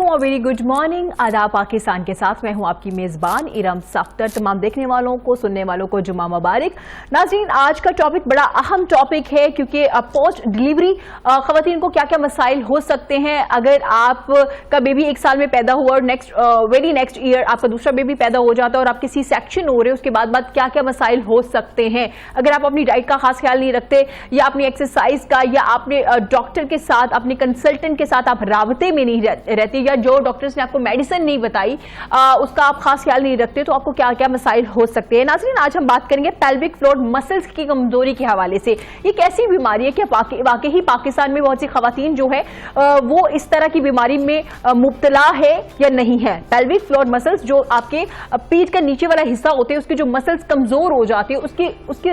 अस्सलामुअलैकुम और very good morning. आदाब पाकिस्तान के साथ मैं हूं आपकी मेज़बान इरम सफ्तर। तमाम देखने वालों को, सुनने वालों को जुम्मा मुबारक। नाज़रीन, आज का टॉपिक बड़ा अहम टॉपिक है क्योंकि पोस्ट डिलीवरी ख़वातीन को क्या क्या मसाइल हो सकते हैं। अगर आपका बेबी 1 साल में पैदा हुआ और वेरी नेक्स्ट ईयर आपका दूसरा बेबी पैदा हो जाता है और आपके सी सेक्शन हो रहे हैं, उसके बाद क्या क्या मसाइल हो सकते हैं। अगर आप अपनी डाइट का खास ख्याल नहीं रखते या अपनी एक्सरसाइज का या अपने डॉक्टर के साथ, अपने कंसल्टेंट के साथ आप राबते में नहीं रहते या जो डॉक्टर्स ने आपको मेडिसिन नहीं बताई उसका आप खास ख्याल नहीं रखते, तो आपको क्या क्या मसाइल हो सकते हैं। नाज़रीन, आज हम बात करेंगे पेल्विक फ्लोर मसल्स की कमजोरी के हवाले से। ये कैसी बीमारी है कि वाकई पाकिस्तान में बहुत सी खवातीन जो है वो इस तरह की बीमारी में मुब्तला है या नहीं है। पेल्विक फ्लोर मसल्स जो आपके पीठ का नीचे वाला हिस्सा होते हैं, उसके जो मसल्स कमजोर हो जाते हैं, उसके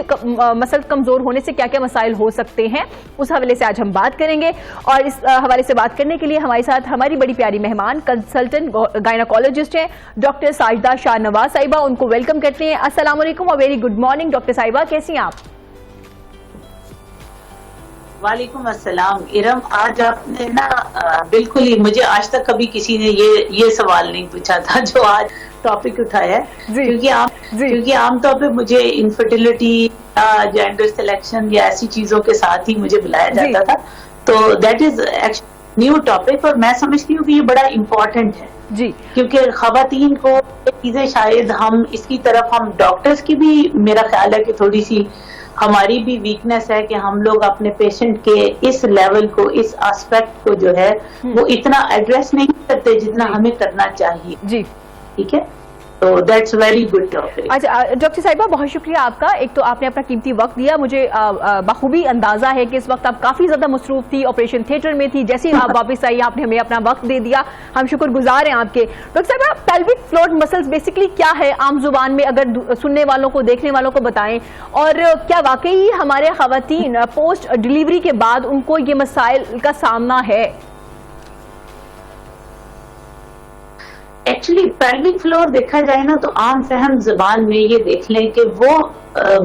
मसल्स कमजोर होने से क्या क्या मसाइल हो सकते हैं, उस हवाले से आज हम बात करेंगे। और इस हवाले से बात करने के लिए हमारे साथ हमारी बड़ी प्यारी मेहमान कंसल्टेंट गायनोकोलॉजिस्ट हैं डॉक्टर साजिदा शाहनवाज साहिबा। उनको वेलकम करते हैं। अस्सलाम वालेकुम और वेरी गुड मॉर्निंग डॉक्टर साहिबा, कैसी हैं आप? वालेकुम अस्सलाम। इरम, आज आपने ना बिल्कुल ही, मुझे आज तक कभी किसी ने ये सवाल नहीं पूछा था जो आज टॉपिक उठाया है, क्योंकि आमतौर पे मुझे इनफर्टिलिटी, जेंडर सिलेक्शन या ऐसी चीजों के साथ ही मुझे बुलाया जाता था, तो दैट इज न्यू टॉपिक और मैं समझती हूँ कि ये बड़ा इम्पोर्टेंट है जी, क्योंकि खवातीन को चीजें शायद हम इसकी तरफ, हम डॉक्टर्स की भी मेरा ख्याल है कि थोड़ी सी हमारी भी वीकनेस है कि हम लोग अपने पेशेंट के इस लेवल को, इस एस्पेक्ट को जो है वो इतना एड्रेस नहीं करते जितना हमें करना चाहिए जी। ठीक है, तो दैट्स वेरी गुड टॉपिक। अच्छा डॉक्टर साहिबा, बहुत शुक्रिया आपका। एक तो आपने अपना कीमती वक्त दिया, मुझे बखूबी अंदाजा है कि इस वक्त आप काफी ज्यादा मसरूफ थी, ऑपरेशन थिएटर में थी। जैसे ही आप वापस आई आपने हमें अपना वक्त दे दिया, हम शुक्रगुजार हैं आपके। डॉक्टर साहिबा, पेल्विक फ्लोर मसल्स बेसिकली क्या है आम जुबान में, अगर सुनने वालों को, देखने वालों को बताएं, और क्या वाकई हमारे खवातीन पोस्ट डिलीवरी के बाद उनको ये मसाइल का सामना है? एक्चुअली पेल्विक फ्लोर देखा जाए ना तो आम फहम जुबान में ये देख लें कि वो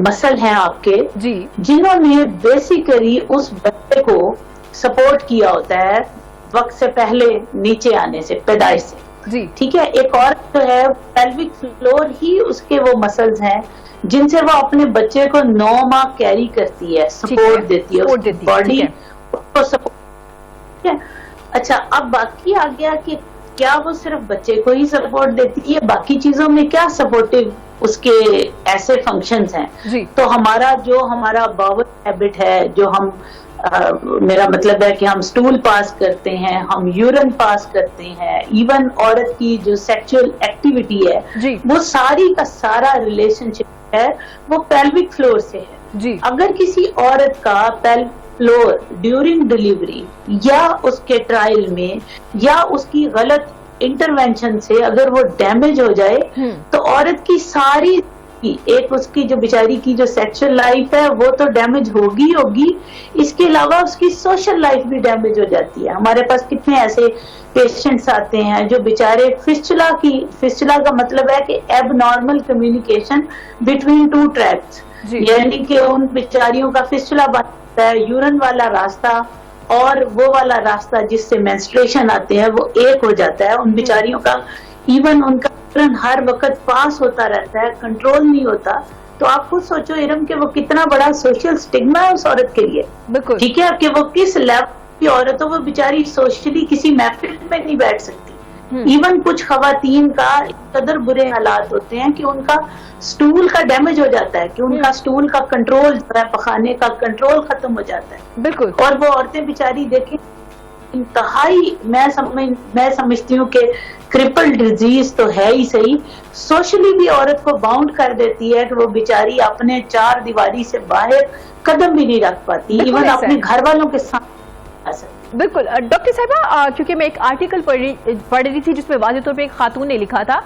मसल हैं आपके जी, जिन्होंने बेसिकली उस बच्चे को सपोर्ट किया होता है वक्त से पहले नीचे आने से, पैदाइश से जी। ठीक है, एक और जो है पेल्विक फ्लोर ही उसके वो मसल्स हैं जिनसे वो अपने बच्चे को 9 माह कैरी करती है, सपोर्ट देती है बॉडी को सपोर्ट है। अच्छा, अब बाकी आ गया कि क्या वो सिर्फ बच्चे को ही सपोर्ट देती है, बाकी चीजों में क्या सपोर्टिव उसके ऐसे फंक्शंस हैं। तो हमारा बाउल हैबिट है, जो हम मेरा मतलब है कि हम स्टूल पास करते हैं, हम यूरिन पास करते हैं, इवन औरत की जो सेक्सुअल एक्टिविटी है वो सारी का सारा रिलेशनशिप है वो पेल्विक फ्लोर से है जी। अगर किसी औरत का पेल्विक फ्लोर ड्यूरिंग डिलीवरी या उसके ट्रायल में या उसकी गलत इंटरवेंशन से अगर वो डैमेज हो जाए तो औरत की सारी एक उसकी जो बेचारी की जो सेक्सुअल लाइफ है वो तो डैमेज होगी। इसके अलावा उसकी सोशल लाइफ भी डैमेज हो जाती है। हमारे पास कितने ऐसे पेशेंट्स आते हैं जो बेचारे फिस्टुला का मतलब है कि एबनॉर्मल कम्युनिकेशन बिटवीन 2 ट्रैक्ट्स, यानी कि उन बेचारियों का फिस्टुला बनता है, यूरिन वाला रास्ता और वो वाला रास्ता जिससे मेंस्ट्रुएशन आते हैं वो एक हो जाता है। उन बेचारियों का इवन उनका यूरिन हर वक्त पास होता रहता है, कंट्रोल नहीं होता। तो आप खुद सोचो इरम कि वो कितना बड़ा सोशल स्टिग्मा है उस औरत के लिए। बिल्कुल ठीक है, कि वो किस लेवल की औरत हो, वो बेचारी सोशली किसी महफिल में नहीं बैठ सकती। इवन कुछ खवातीन का कदर बुरे हालात होते हैं कि उनका स्टूल का डैमेज हो जाता है, कि उनका स्टूल का कंट्रोल जो है, पखाने का कंट्रोल खत्म हो जाता है। बिल्कुल, और वो औरतें बेचारी देखें इंतहाई, मैं समझती हूँ कि क्रिपल डिजीज तो है ही सही, सोशली भी औरत को बाउंड कर देती है कि वो बेचारी अपने 4 दीवारी से बाहर कदम भी नहीं रख पाती, इवन अपने घर वालों के साथ। बिल्कुल डॉक्टर साहिबा, क्योंकि मैं एक आर्टिकल पढ़ रही थी जिसमें वाज़ेह तौर पे एक खातून ने लिखा था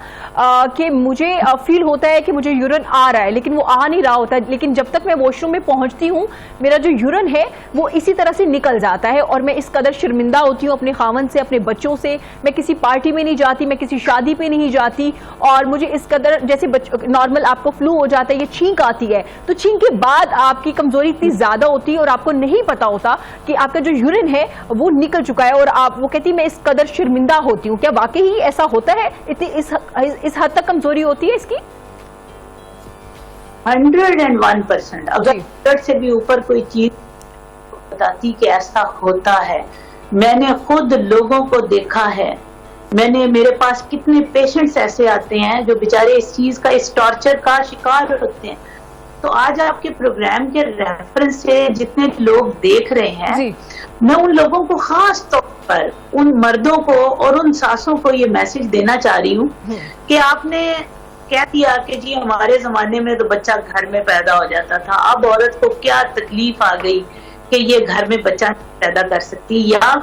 कि मुझे फील होता है कि मुझे यूरिन आ रहा है लेकिन वो आ नहीं रहा होता, लेकिन जब तक मैं वॉशरूम में पहुंचती हूँ मेरा जो यूरिन है वो इसी तरह से निकल जाता है और मैं इस कदर शर्मिंदा होती हूँ अपने खावन से, अपने बच्चों से। मैं किसी पार्टी में नहीं जाती, मैं किसी शादी पे नहीं जाती और मुझे इस कदर, जैसे नॉर्मल आपको फ्लू हो जाता है, ये छींक आती है, तो छींक के बाद आपकी कमजोरी इतनी ज्यादा होती है और आपको नहीं पता होता कि आपका जो यूरिन है وہ نکل چکا ہے اور آپ وہ کہتی میں اس قدر شرمندہ ہوتی ہوں. کیا واقعی ایسا ہوتا ہے؟ اس حد تک کمزوری ہوتی ہے اس کی؟ 101%. اگر 100 سے بھی اوپر کوئی چیز بتاتی کہ ایسا ہوتا ہے. میں نے خود لوگوں کو دیکھا ہے. میرے پاس کتنے پیشنٹس ایسے آتے ہیں جو بیچارے اس چیز کا, اس ٹارچر کا شکار ہوتے ہیں. تو آج آپ کے پروگرام کے ریفرنس سے جتنے لوگ دیکھ رہے ہیں, میں ان لوگوں کو خاص طور پر ان مردوں کو اور ان ساسوں کو یہ میسج دینا چاہ رہی ہوں کہ آپ نے کہہ دیا کہ جی ہمارے زمانے میں تو بچہ گھر میں پیدا ہو جاتا تھا, اب عورت کو کیا تکلیف آ گئی کہ یہ گھر میں بچہ پیدا کر سکتی. یا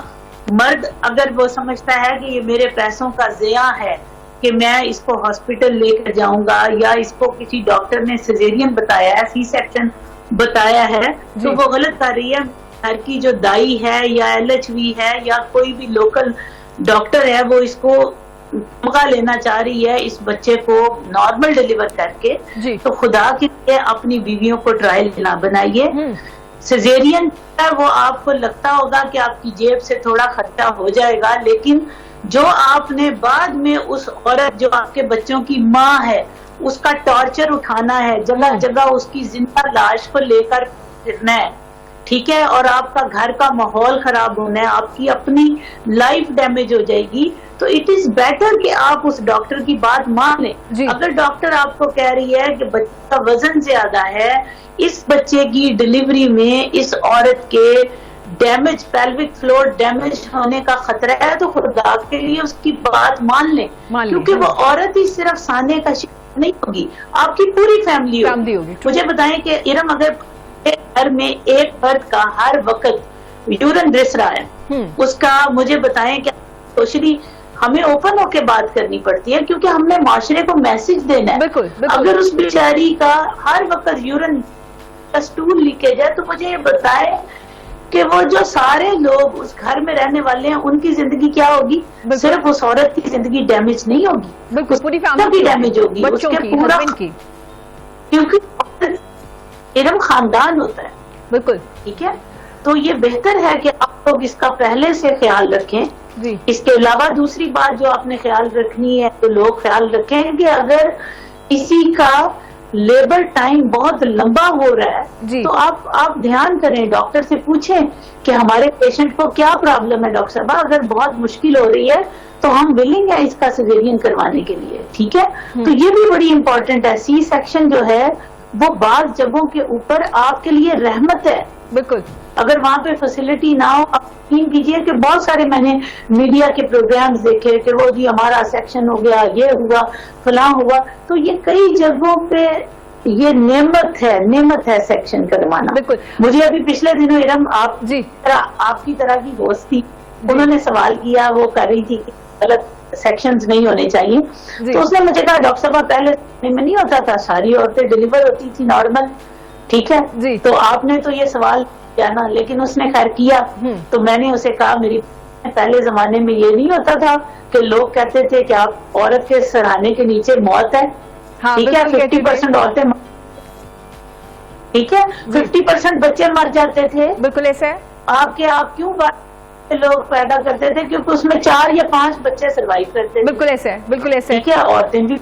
مرد اگر وہ سمجھتا ہے کہ یہ میرے پیسوں کا ضیاع ہے کہ میں اس کو ہاسپٹل لے کر جاؤں گا, یا اس کو کسی ڈاکٹر نے سیزیرین بتایا ہے, سی سیکشن بتایا ہے, تو وہ غلط کر رہی ہے. گھر کی جو دائی ہے یا LHV ہے یا کوئی بھی لوکل ڈاکٹر ہے, وہ اس کو موقع لینا چاہ رہی ہے اس بچے کو نارمل ڈیلیور کر کے. تو خدا کے لیے اپنی بیویوں کو ٹرائل نہ بنائیے. سیزیرین وہ آپ کو لگتا ہوگا کہ آپ کی جیب سے تھوڑا خرچہ ہو جائے گا, لیکن جو آپ نے بعد میں اس عورت جو آپ کے بچوں کی ماں ہے اس کا ٹارچر اٹھانا ہے, جگہ جگہ اس کی زندہ لاش کو لے کر پھرنا ہے, ٹھیک ہے, اور آپ کا گھر کا ماحول خراب ہونا ہے, آپ کی اپنی لائف ڈیمیج ہو جائے گی. تو اٹ از بیٹر کہ آپ اس ڈاکٹر کی بات مان لیں. اگر ڈاکٹر آپ کو کہہ رہی ہے کہ بچے کا وزن زیادہ ہے, اس بچے کی ڈیلیوری میں اس عورت کے ڈیمیج, پیلوک فلور ڈیمیج ہونے کا خطرہ ہے, تو خدا کے لیے اس کی بات مان لیں, کیونکہ وہ عورت ہی صرف سانے کا شکار نہیں ہوگی, آپ کی پوری فیملی ہوگی. مجھے بتائیں کہ ارم اگر گھر میں ایک فرد کا ہر وقت یورین رس رہا ہے, اس کا مجھے بتائیں کہ سوشلی ہمیں اوپن ہو کے بات کرنی پڑتی ہے, کیونکہ ہم نے معاشرے کو میسج دینا ہے. اگر اس بیچاری کا ہر وقت یورین کا سٹول لیکیج ہے, تو مجھے یہ بتائے کہ وہ جو سارے لوگ اس گھر میں رہنے والے ہیں ان کی زندگی کیا ہوگی. صرف اس عورت کی زندگی ڈیمیج نہیں ہوگی, پوری فیملی ڈیمیج ہوگی, اس کے پورا, کیونکہ ارم خاندان ہوتا ہے. بالکل ٹھیک ہے. تو یہ بہتر ہے کہ آپ لوگ اس کا پہلے سے خیال رکھیں. اس کے علاوہ دوسری بات جو آپ نے خیال رکھنی ہے, تو لوگ خیال رکھیں کہ اگر کسی کا لیبر ٹائم بہت لمبا ہو رہا ہے, تو آپ دھیان کریں, ڈاکٹر سے پوچھیں کہ ہمارے پیشنٹ کو کیا پرابلم ہے. ڈاکٹر صاحب اگر بہت مشکل ہو رہی ہے تو ہم ولنگ ہیں اس کا سیزیرین کروانے کے لیے, ٹھیک ہے. تو یہ بھی بڑی امپورٹنٹ ہے. سی سیکشن جو ہے وہ بعض جگہوں کے اوپر آپ کے لیے رحمت ہے. بالکل, اگر وہاں پہ فیسلٹی نہ ہو, آپ یقین کیجیے کہ بہت سارے میں نے میڈیا کے پروگرامز دیکھے کہ وہ جی ہمارا سیکشن ہو گیا, یہ ہوا, فلاں ہوا. تو یہ کئی جگہوں پہ یہ نعمت ہے سیکشن کروانا. بالکل, مجھے ابھی پچھلے دنوں ارم آپ کی طرح کی دوست تھی, انہوں نے سوال کیا, وہ کر رہی تھی کہ غلط سیکشنز نہیں ہونے چاہیے. تو اس نے مجھے کہا ڈاکٹر صاحب پہلے میں نہیں ہوتا تھا, ساری عورتیں ڈیلیور ہوتی تھی نارمل, ٹھیک ہے. تو آپ نے تو یہ سوال کیا نا, لیکن اس نے خیر کیا. تو میں نے اسے کہا میری پہلے زمانے میں یہ نہیں ہوتا تھا کہ لوگ کہتے تھے کہ آپ عورت کے سرانے کے نیچے موت ہے, ٹھیک ہے, 50% عورتیں, ٹھیک ہے, 50% بچے مر جاتے تھے. بالکل ایسا ہے. آپ کیوں لوگ پیدا کرتے تھے, کیونکہ اس میں 4 یا 5 بچے سروائیو کرتے تھے. بالکل ایسا ہے, بالکل ایسا ہے, ٹھیک ہے. عورتیں بھی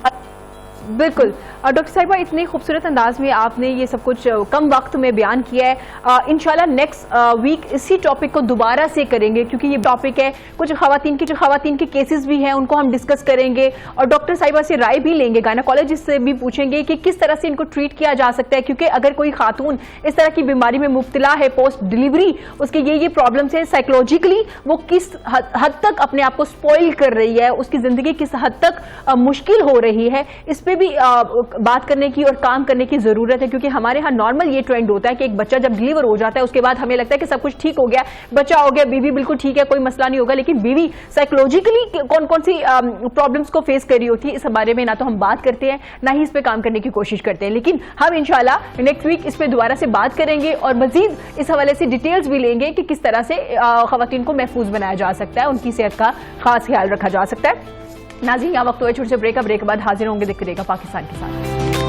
بالکل. ڈاکٹر صاحبہ اتنے خوبصورت انداز میں آپ نے یہ سب کچھ کم وقت میں بیان کیا ہے. انشاءاللہ نیکسٹ ویک اسی ٹاپک کو دوبارہ سے کریں گے, کیونکہ یہ ٹاپک ہے کچھ خواتین کے کیسز بھی ہیں, ان کو ہم ڈسکس کریں گے, اور ڈاکٹر صاحبہ سے رائے بھی لیں گے, گائنیکالوجسٹ سے بھی پوچھیں گے کہ کس طرح سے ان کو ٹریٹ کیا جا سکتا ہے. کیونکہ اگر کوئی خاتون اس طرح کی بیماری میں مبتلا ہے پوسٹ ڈیلیوری, اس کے یہ پرابلمس ہیں, سائیکولوجیکلی وہ کس حد تک اپنے آپ کو سپوائل کر رہی ہے, اس کی زندگی کس حد تک مشکل ہو رہی ہے, اس پہ بھی بات کرنے کی اور کام کرنے کی ضرورت ہے. کیونکہ ہمارے ہاں نارمل یہ ٹرینڈ ہوتا ہے کہ ایک بچہ جب ڈیلیور ہو جاتا ہے اس کے بعد ہمیں لگتا ہے کہ سب کچھ ٹھیک ہو گیا, بچہ ہو گیا, بیوی بالکل ٹھیک ہے, کوئی مسئلہ نہیں ہوگا. لیکن بیوی سائیکولوجیکلی کون سی پرابلمس کو فیس کر رہی ہوتی ہے, اس بارے میں نہ تو ہم بات کرتے ہیں, نہ ہی اس پہ کام کرنے کی کوشش کرتے ہیں. لیکن ہم انشاءاللہ نیکسٹ ویک اس پہ دوبارہ سے بات کریں گے, اور مزید اس حوالے سے ڈیٹیلز بھی لیں گے کہ کس طرح سے خواتین کو محفوظ بنایا جا سکتا ہے, ان کی صحت کا خاص خیال رکھا جا سکتا ہے. ناظرین, یہاں وقت ہوا چھوٹے سے بریک کے بعد حاضر ہوں گے, دیکھتے رہیے گا پاکستان کے ساتھ.